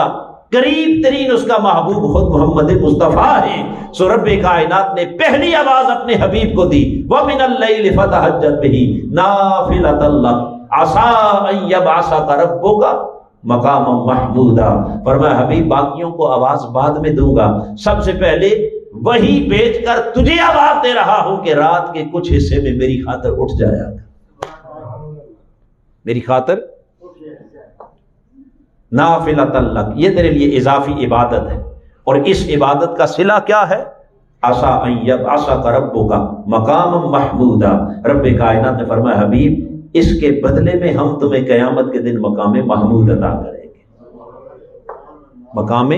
قریب ترین اس کا محبوب خود محمد مصطفیٰ ہے، سو رب کائنات نے پہلی آواز اپنے حبیب کو دی، وَمِنَ اللَّيْلِ فَتَهَجَّدْ بِهِ نَافِلَةً لَكَ عَسَىٰ أَن يَبْعَثَكَ رَبُّكَ مَقَامًا مَحْمُودًا۔ فرمایا حبیب باقیوں کو آواز بعد میں دوں گا، سب سے پہلے وہی بیچ کر تجھے آواز دے رہا ہوں کہ رات کے کچھ حصے میں میری خاطر اٹھ جایا، میری خاطر نافلۃ لک، یہ تیرے لیے اضافی عبادت ہے۔ اور اس عبادت کا صلہ کیا ہے؟ عسیٰ ان یبعثک ربک مقاما محمودا، رب کائنات نے فرمایا حبیب اس کے بدلے میں ہم تمہیں قیامت کے دن مقام محمود عطا کریں گے۔ مقام،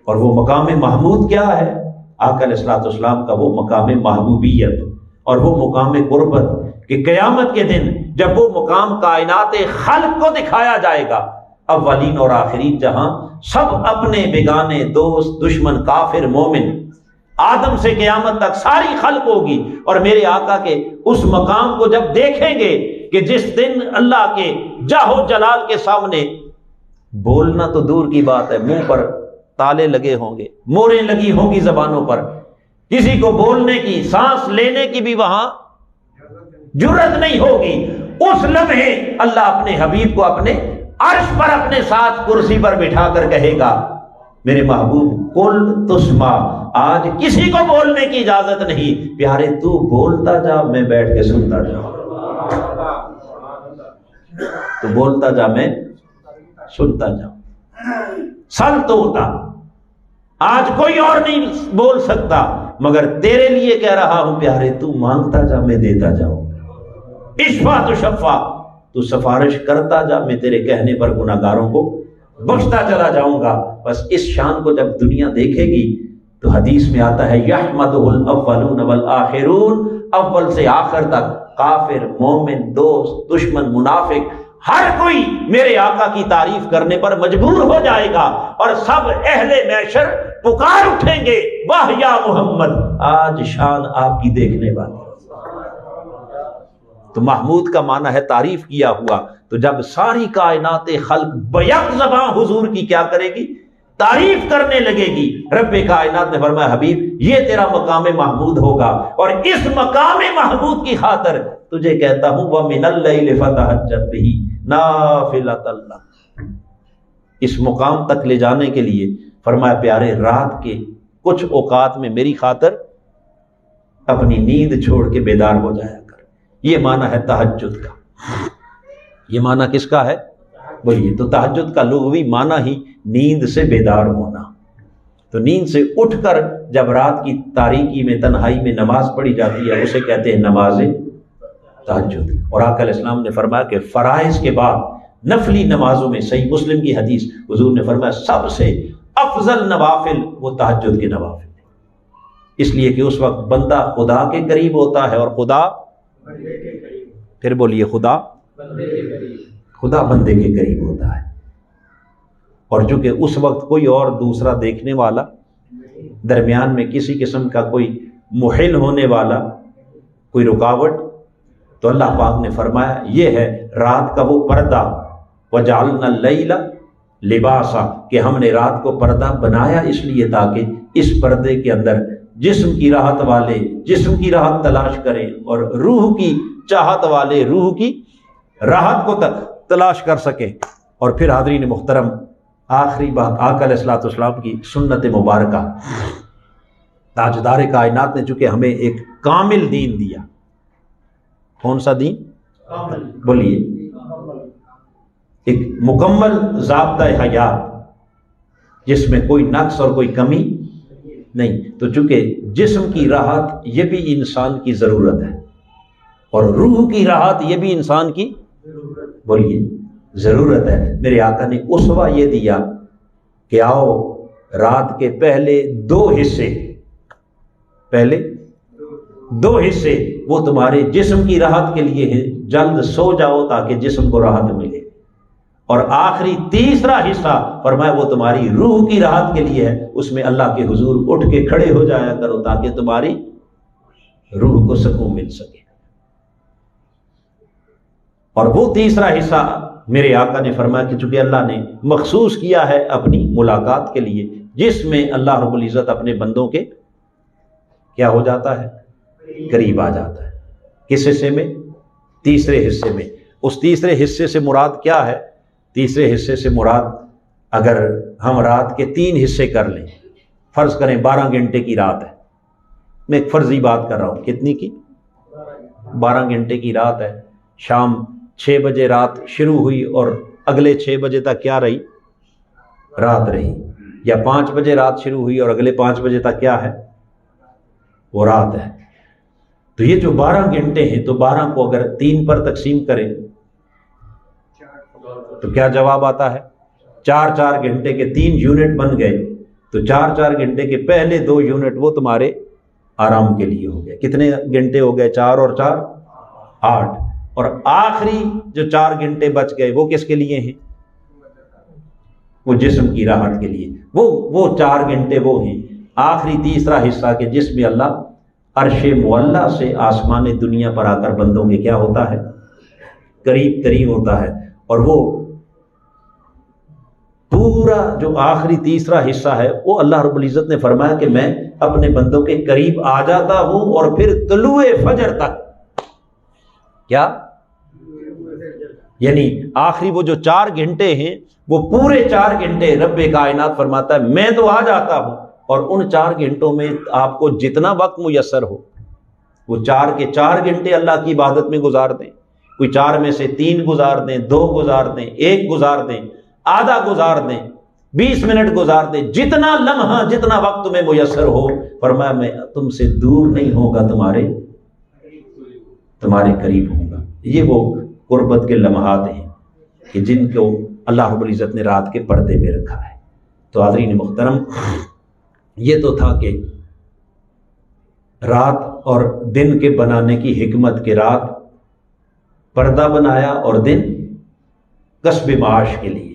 اور وہ مقام محمود کیا ہے؟ آقا علیہ الصلوۃ والسلام کا وہ مقام محبوبیت اور وہ مقام قربت کہ قیامت کے دن جب وہ مقام کائنات خلق کو دکھایا جائے گا، اولین اور آخرین جہاں سب اپنے بیگانے، دوست، دشمن، کافر، مومن، آدم سے قیامت تک ساری خلق ہوگی، اور میرے آقا کے اس مقام کو جب دیکھیں گے کہ جس دن اللہ کے جاہ و جلال کے سامنے بولنا تو دور کی بات ہے، منہ پر تالے لگے ہوں گے، موریں لگی ہوں گی زبانوں پر، کسی کو بولنے کی، سانس لینے کی بھی وہاں جرت نہیں ہوگی۔ اس لمحے اللہ اپنے حبیب کو اپنے عرش پر اپنے ساتھ کرسی پر بٹھا کر کہے گا میرے محبوب قل تسمع، آج کسی کو بولنے کی اجازت نہیں، پیارے تو بولتا جا، میں بیٹھ کے سنتا جاؤں، تو بولتا جا، میں سنتا جاؤں۔ سل تو ہوتا، آج کوئی اور نہیں بول سکتا مگر تیرے لیے کہہ رہا ہوں پیارے تو مانگتا جا، میں دیتا جاؤں۔ اشفع تو شفا، تو سفارش کرتا جا، میں تیرے کہنے پر گناہگاروں کو بخشتا چلا جاؤں گا۔ بس اس شان کو جب دنیا دیکھے گی تو حدیث میں آتا ہے یحمدہ الاولون والآخرون، اول سے آخر تک کافر، مومن، دوست، دشمن، منافق، ہر کوئی میرے آقا کی تعریف کرنے پر مجبور ہو جائے گا، اور سب اہل محشر پکار اٹھیں گے واہ یا محمد، آج شان آپ کی دیکھنے والی۔ تو محمود کا معنی ہے تعریف کیا ہوا، تو جب ساری کائنات خلق بیک زباں حضور کی کیا کرے گی؟ تعریف کرنے لگے گی۔ رب کائنات نے فرمایا حبیب یہ تیرا مقام محمود ہوگا، اور اس مقام محمود کی خاطر تجھے کہتا ہوں وَمِنَ اللَّيْلِ فَتَهَجَّدْ بِهِ نَافِلَةً لَكَ، اس مقام تک لے جانے کے لیے فرمایا پیارے رات کے کچھ اوقات میں میری خاطر اپنی نیند چھوڑ کے بیدار ہو جایا کر۔ یہ معنی ہے تہجد کا۔ یہ معنی کس کا ہے؟ بولیے۔ تو تہجد کا لغوی معنی ہی نیند سے بیدار ہونا۔ تو نیند سے اٹھ کر جب رات کی تاریکی میں، تنہائی میں نماز پڑھی جاتی ہے اسے کہتے ہیں نماز تہجد۔ اور آقا علیہ السلام نے فرمایا کہ فرائض کے بعد نفلی نمازوں میں صحیح مسلم کی حدیث حضور نے فرمایا سب سے افضل نوافل وہ تہجد کے نوافل ہیں، اس لیے کہ اس وقت بندہ خدا کے قریب ہوتا ہے، اور خدا پھر بولیے خدا بندے کے قریب ہوتا ہے، اور چونکہ اس وقت کوئی اور دوسرا دیکھنے والا، درمیان میں کسی قسم کا کوئی محل ہونے والا، کوئی رکاوٹ، تو اللہ پاک نے فرمایا یہ ہے رات کا وہ پردہ، وَجَعَلْنَا اللَّيْلَ لِبَاسًا، کہ ہم نے رات کو پردہ بنایا اس لیے تاکہ اس پردے کے اندر جسم کی راحت والے جسم کی راحت تلاش کریں، اور روح کی چاہت والے روح کی راحت کو تلاش کر سکیں۔ اور پھر حاضرین محترم، آخری بات، آقا علیہ الصلوۃ والسلام کی سنت مبارکہ، تاجدار کائنات نے چونکہ ہمیں ایک کامل دین دیا۔ کون سا دین؟ بولیے، ایک مکمل ضابطۂ حیات جس میں کوئی نقص اور کوئی کمی نہیں۔ تو چونکہ جسم کی راحت یہ بھی انسان کی ضرورت ہے، اور روح کی راحت یہ بھی انسان کی بولیے ضرورت ہے۔ میرے آقا نے اسوہ یہ دیا کہ آؤ رات کے پہلے دو حصے وہ تمہارے جسم کی راحت کے لیے ہیں، جلد سو جاؤ تاکہ جسم کو راحت ملے، اور آخری تیسرا حصہ فرمایا وہ تمہاری روح کی راحت کے لیے ہے، اس میں اللہ کے حضور اٹھ کے کھڑے ہو جایا کرو تاکہ تمہاری روح کو سکون مل سکے۔ اور وہ تیسرا حصہ میرے آقا نے فرمایا کہ چونکہ اللہ نے مخصوص کیا ہے اپنی ملاقات کے لیے، جس میں اللہ رب العزت اپنے بندوں کے کیا ہو جاتا ہے؟ قریب آ جاتا ہے۔ کس حصے میں؟ تیسرے حصے میں۔ اس تیسرے حصے سے مراد کیا ہے؟ تیسرے حصے سے مراد، اگر ہم رات کے 3 حصے کر لیں، فرض کریں 12 گھنٹے کی رات ہے، میں ایک فرضی بات کر رہا ہوں، کتنی کی؟ 12 گھنٹے کی رات ہے، شام 6 بجے رات شروع ہوئی اور اگلے 6 بجے تک کیا رہی؟ رات رہی، یا 5 بجے رات شروع ہوئی اور اگلے 5 بجے تک کیا ہے؟ وہ رات ہے۔ تو یہ جو 12 گھنٹے ہیں، تو 12 کو اگر 3 پر تقسیم کریں تو کیا جواب آتا ہے؟ 4 گھنٹے کے 3 یونٹ بن گئے، تو 4 گھنٹے کے پہلے 2 یونٹ وہ تمہارے آرام کے لیے ہو گئے۔ کتنے گھنٹے ہو گئے؟ 4 اور 4 8، اور آخری جو 4 گھنٹے بچ گئے وہ کس کے لیے ہیں؟ وہ جسم کی راحت کے لیے۔ وہ 4 گھنٹے وہ ہیں، آخری تیسرا حصہ کہ جس میں اللہ عرش معلیٰ سے آسمان دنیا پر آ کر بندوں کے کیا ہوتا ہے؟ قریب ترین ہوتا ہے۔ اور وہ پورا جو آخری تیسرا حصہ ہے وہ اللہ رب العزت نے فرمایا کہ میں اپنے بندوں کے قریب آ جاتا ہوں، اور پھر طلوع فجر تک کیا؟ یعنی آخری وہ جو 4 گھنٹے ہیں، وہ پورے 4 گھنٹے رب کائنات فرماتا ہے میں تو آ جاتا ہوں، اور ان 4 گھنٹوں میں آپ کو جتنا وقت میسر ہو وہ 4 کے 4 گھنٹے اللہ کی عبادت میں گزار دیں، کوئی 4 میں سے 3 گزار دیں، 2 گزار دیں، 1 گزار دیں، آدھا گزار دیں، 20 منٹ گزار دیں، جتنا لمحہ جتنا وقت تمہیں میسر ہو، فرمایا میں تم سے دور نہیں ہوگا، تمہارے قریب ہوں گا۔ یہ وہ قربت کے لمحات ہیں کہ جن کو اللہ رب العزت نے رات کے پردے میں رکھا ہے۔ تو حاضرین محترم، یہ تو تھا کہ رات اور دن کے بنانے کی حکمت، کے رات پردہ بنایا اور دن کسب معاش کے لیے۔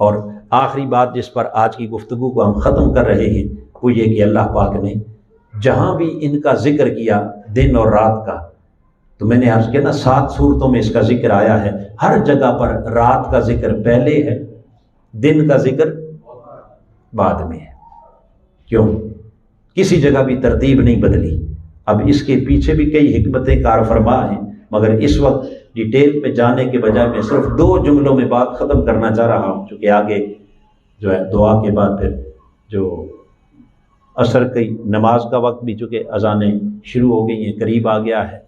اور آخری بات جس پر آج کی گفتگو کو ہم ختم کر رہے ہیں وہ یہ کہ اللہ پاک نے جہاں بھی ان کا ذکر کیا دن اور رات کا، تو میں نے عرض کیا نا 7 صورتوں میں اس کا ذکر آیا ہے، ہر جگہ پر رات کا ذکر پہلے ہے، دن کا ذکر بعد میں ہے۔ کیوں؟ کسی جگہ بھی ترتیب نہیں بدلی۔ اب اس کے پیچھے بھی کئی حکمتیں کار فرما ہیں، مگر اس وقت ڈیٹیل میں جانے کے بجائے میں صرف 2 جملوں میں بات ختم کرنا چاہ رہا ہوں، چونکہ آگے جو ہے دعا کے بعد پھر جو عصر کی نماز کا وقت بھی چونکہ اذانیں شروع ہو گئی ہیں، قریب آ گیا ہے،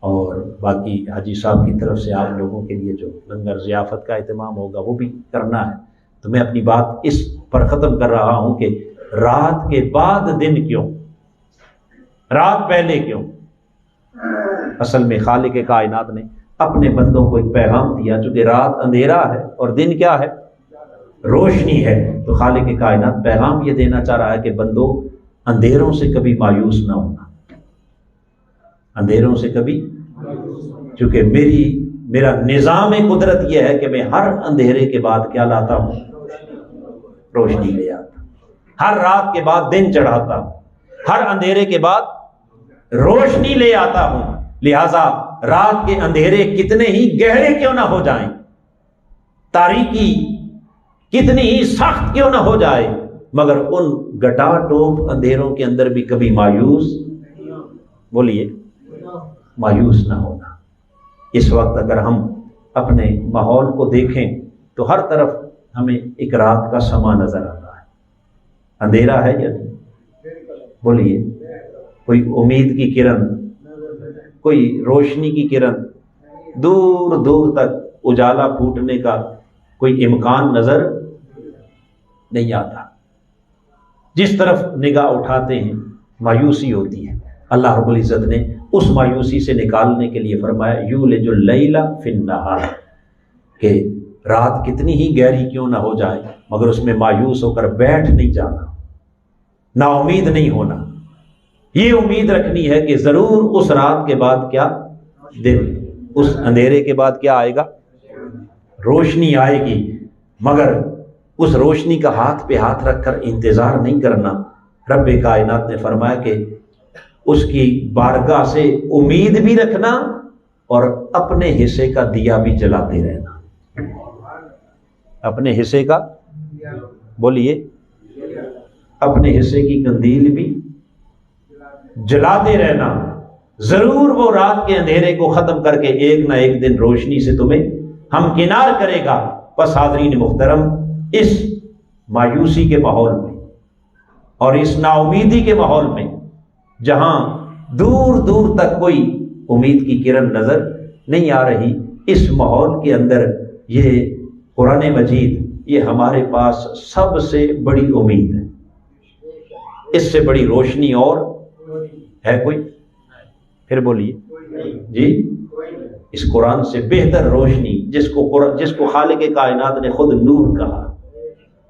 اور باقی حاجی صاحب کی طرف سے آپ لوگوں کے لیے جو لنگر ضیافت کا اہتمام ہوگا وہ بھی کرنا ہے۔ تو میں اپنی بات اس پر ختم کر رہا ہوں کہ رات کے بعد دن کیوں، رات پہلے کیوں؟ اصل میں خالق کائنات نے اپنے بندوں کو ایک پیغام دیا، چونکہ رات اندھیرا ہے اور دن کیا ہے؟ روشنی ہے۔ تو خالق کائنات پیغام یہ دینا چاہ رہا ہے کہ بندوں اندھیروں سے کبھی مایوس نہ ہونا، اندھیروں سے کبھی، چونکہ میرا نظام قدرت یہ ہے کہ میں ہر اندھیرے کے بعد کیا لاتا ہوں؟ روشنی لے آتا، ہر رات کے بعد دن چڑھاتا ہوں، ہر اندھیرے کے بعد روشنی لے آتا ہوں۔ لہذا رات کے اندھیرے کتنے ہی گہرے کیوں نہ ہو جائیں، تاریکی کتنی ہی سخت کیوں نہ ہو جائے، مگر ان گٹا ٹوپ اندھیروں کے اندر بھی کبھی مایوس، بولیے، مایوس نہ ہونا۔ اس وقت اگر ہم اپنے ماحول کو دیکھیں تو ہر طرف ہمیں ایک رات کا سما نظر آتا ہے، اندھیرا ہے یا نہیں؟ بولیے، کوئی امید کی کرن، کوئی روشنی کی کرن، دور دور تک اجالا پھوٹنے کا کوئی امکان نظر نہیں آتا۔ جس طرف نگاہ اٹھاتے ہیں مایوسی ہوتی ہے۔ اللہ رب العزت نے اس مایوسی سے نکالنے کے لیے فرمایا یولج اللیل فی النہار، کہ رات کتنی ہی گہری کیوں نہ ہو جائے مگر اس میں مایوس ہو کر بیٹھ نہیں جانا، نا امید نہیں ہونا، یہ امید رکھنی ہے کہ ضرور اس رات کے بعد کیا دن، اس اندھیرے کے بعد کیا آئے گا؟ روشنی آئے گی، مگر اس روشنی کا ہاتھ پہ ہاتھ رکھ کر انتظار نہیں کرنا۔ رب کائنات نے فرمایا کہ اس کی بارگاہ سے امید بھی رکھنا اور اپنے حصے کا دیا بھی جلاتے رہنا، اپنے حصے کا، بولیے، اپنے حصے کی قندیل بھی جلاتے رہنا، ضرور وہ رات کے اندھیرے کو ختم کر کے ایک نہ ایک دن روشنی سے تمہیں ہمکنار کرے گا۔ بس حاضرین محترم، اس مایوسی کے ماحول میں اور اس نا امیدی کے ماحول میں جہاں دور دور تک کوئی امید کی کرن نظر نہیں آ رہی، اس ماحول کے اندر یہ قرآن مجید یہ ہمارے پاس سب سے بڑی امید ہے۔ اس سے بڑی روشنی اور ہے کوئی؟ پھر بولیے جی، اس قرآن سے بہتر روشنی جس کو خالق کائنات نے خود نور کہا،